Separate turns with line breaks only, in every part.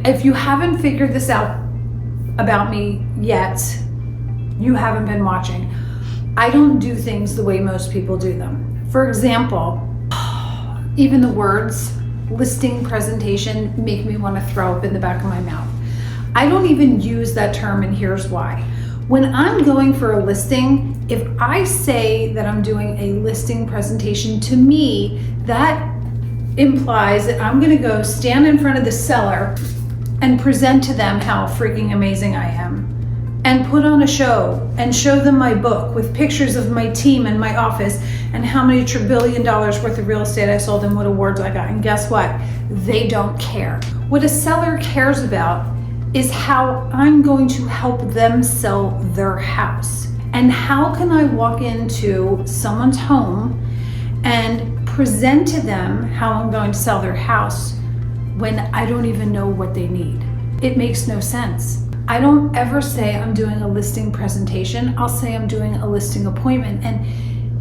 If you haven't figured this out about me yet, you haven't been watching. I don't do things the way most people do them. For example, even the words listing presentation make me want to throw up in the back of my mouth. I don't even use that term, and here's why. When I'm going for a listing, if I say that I'm doing a listing presentation, to me, that implies that I'm going to go stand in front of the seller and present to them how freaking amazing I am, and put on a show and show them my book with pictures of my team and my office and how many $1 trillion worth of real estate I sold and what awards I got. And guess what? They don't care. What a seller cares about is how I'm going to help them sell their house. And how can I walk into someone's home and present to them how I'm going to sell their house when I don't even know what they need? It makes no sense. I don't ever say I'm doing a listing presentation. I'll say I'm doing a listing appointment. And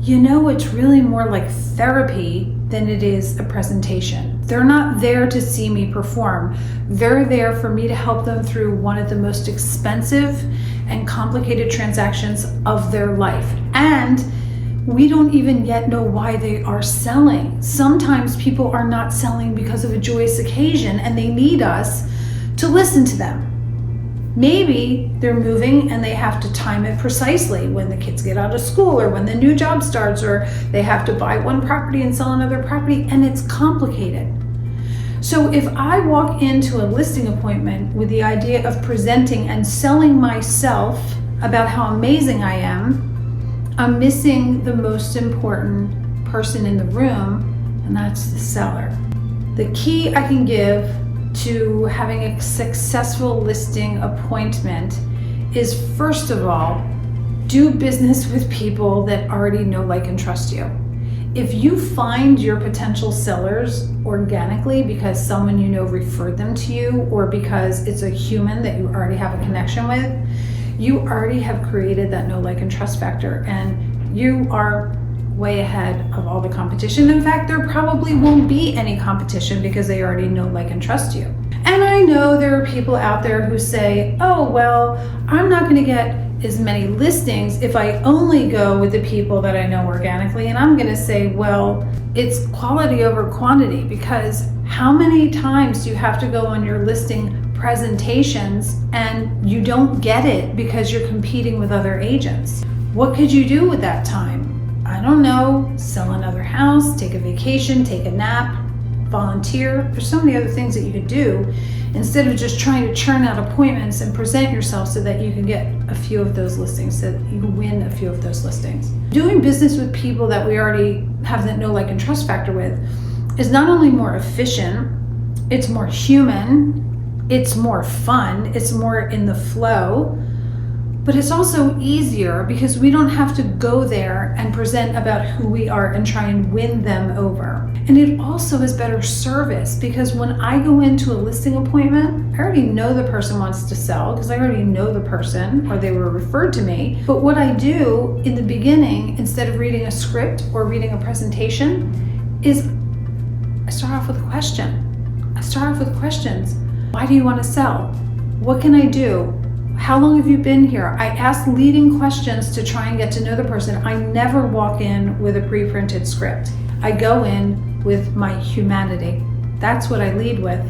it's really more like therapy than it is a presentation. They're not there to see me perform. They're there for me to help them through one of the most expensive and complicated transactions of their life. And we don't even yet know why they are selling. Sometimes people are not selling because of a joyous occasion and they need us to listen to them. Maybe they're moving and they have to time it precisely when the kids get out of school or when the new job starts, or they have to buy one property and sell another property, and it's complicated. So if I walk into a listing appointment with the idea of presenting and selling myself about how amazing I am, I'm missing the most important person in the room, and that's the seller. The key I can give to having a successful listing appointment is, first of all, do business with people that already know, like, and trust you. If you find your potential sellers organically because someone you know referred them to you, or because it's a human that you already have a connection with, you already have created that know, like, and trust factor, and you are way ahead of all the competition. In fact, there probably won't be any competition because they already know, like, and trust you. And I know there are people out there who say, oh, well, I'm not going to get as many listings if I only go with the people that I know organically. And I'm going to say, well, it's quality over quantity, because how many times do you have to go on your listing presentations and you don't get it because you're competing with other agents? What could you do with that time? I don't know, sell another house, take a vacation, take a nap, volunteer. There's so many other things that you could do instead of just trying to churn out appointments and present yourself so that you can get a few of those listings, so that you can win a few of those listings. Doing business with people that we already have that know, like, and trust factor with is not only more efficient, it's more human, it's more fun, it's more in the flow, but it's also easier because we don't have to go there and present about who we are and try and win them over. And it also is better service, because when I go into a listing appointment, I already know the person wants to sell because I already know the person, or they were referred to me. But what I do in the beginning, instead of reading a script or reading a presentation, is I start off with a question. I start off with questions. Why do you want to sell? What can I do? How long have you been here? I ask leading questions to try and get to know the person. I never walk in with a pre-printed script. I go in with my humanity. That's what I lead with.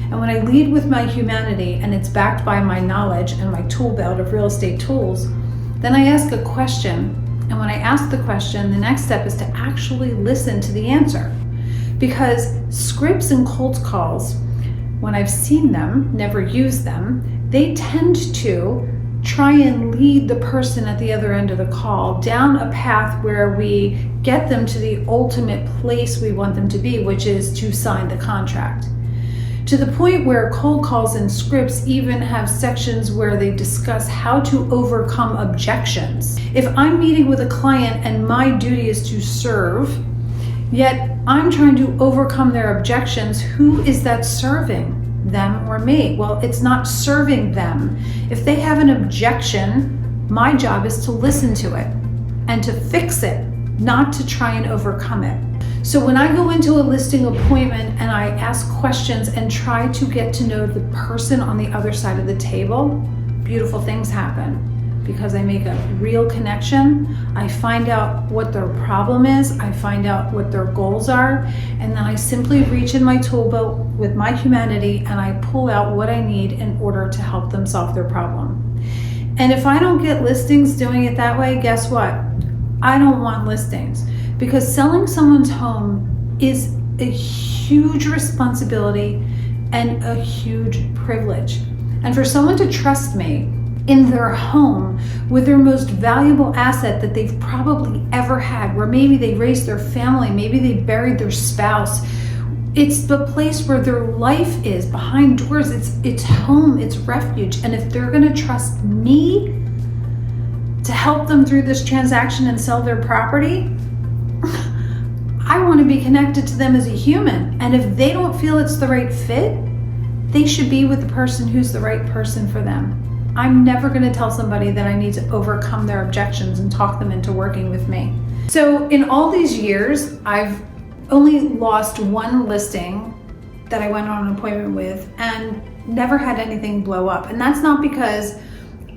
And when I lead with my humanity and it's backed by my knowledge and my tool belt of real estate tools, then I ask a question. And when I ask the question, the next step is to actually listen to the answer. Because scripts and cold calls, when I've seen them, never used them, they tend to try and lead the person at the other end of the call down a path where we get them to the ultimate place we want them to be, which is to sign the contract. To the point where cold calls and scripts even have sections where they discuss how to overcome objections. If I'm meeting with a client and my duty is to serve, yet I'm trying to overcome their objections, who is that serving? Them or me? Well, it's not serving them. If they have an objection, my job is to listen to it and to fix it, not to try and overcome it. So when I go into a listing appointment and I ask questions and try to get to know the person on the other side of the table, beautiful things happen. Because I make a real connection, I find out what their problem is, I find out what their goals are, and then I simply reach in my tool belt with my humanity and I pull out what I need in order to help them solve their problem. And if I don't get listings doing it that way, guess what? I don't want listings, because selling someone's home is a huge responsibility and a huge privilege. And for someone to trust me in their home with their most valuable asset that they've probably ever had, where maybe they raised their family, maybe they buried their spouse. It's the place where their life is, behind doors. It's home, it's refuge. And if they're gonna trust me to help them through this transaction and sell their property, I wanna be connected to them as a human. And if they don't feel it's the right fit, they should be with the person who's the right person for them. I'm never going to tell somebody that I need to overcome their objections and talk them into working with me. So in all these years, I've only lost one listing that I went on an appointment with and never had anything blow up. And that's not because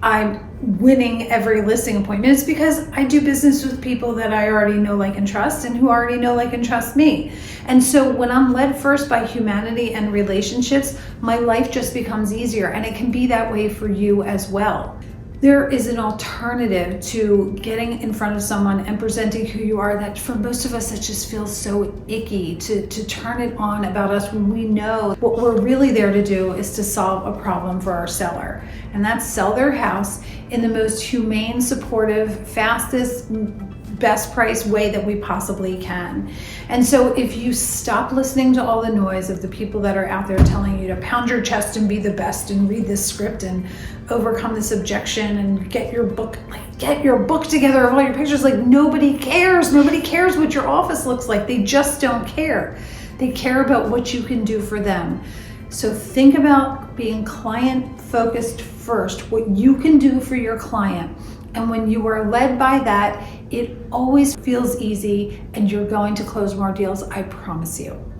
I'm winning every listing appointment. It's because I do business with people that I already know, like, and trust, and who already know, like, and trust me. And so when I'm led first by humanity and relationships, my life just becomes easier, and it can be that way for you as well. There is an alternative to getting in front of someone and presenting who you are that for most of us, it just feels so icky to turn it on about us when we know what we're really there to do is to solve a problem for our seller. And that's sell their house in the most humane, supportive, fastest, best price way that we possibly can. And so if you stop listening to all the noise of the people that are out there telling you to pound your chest and be the best and read this script and overcome this objection and get your book together of all your pictures, like, nobody cares what your office looks like. They just don't care. They care about what you can do for them. So think about being client focused first, what you can do for your client. And when you are led by that, it always feels easy and you're going to close more deals, I promise you.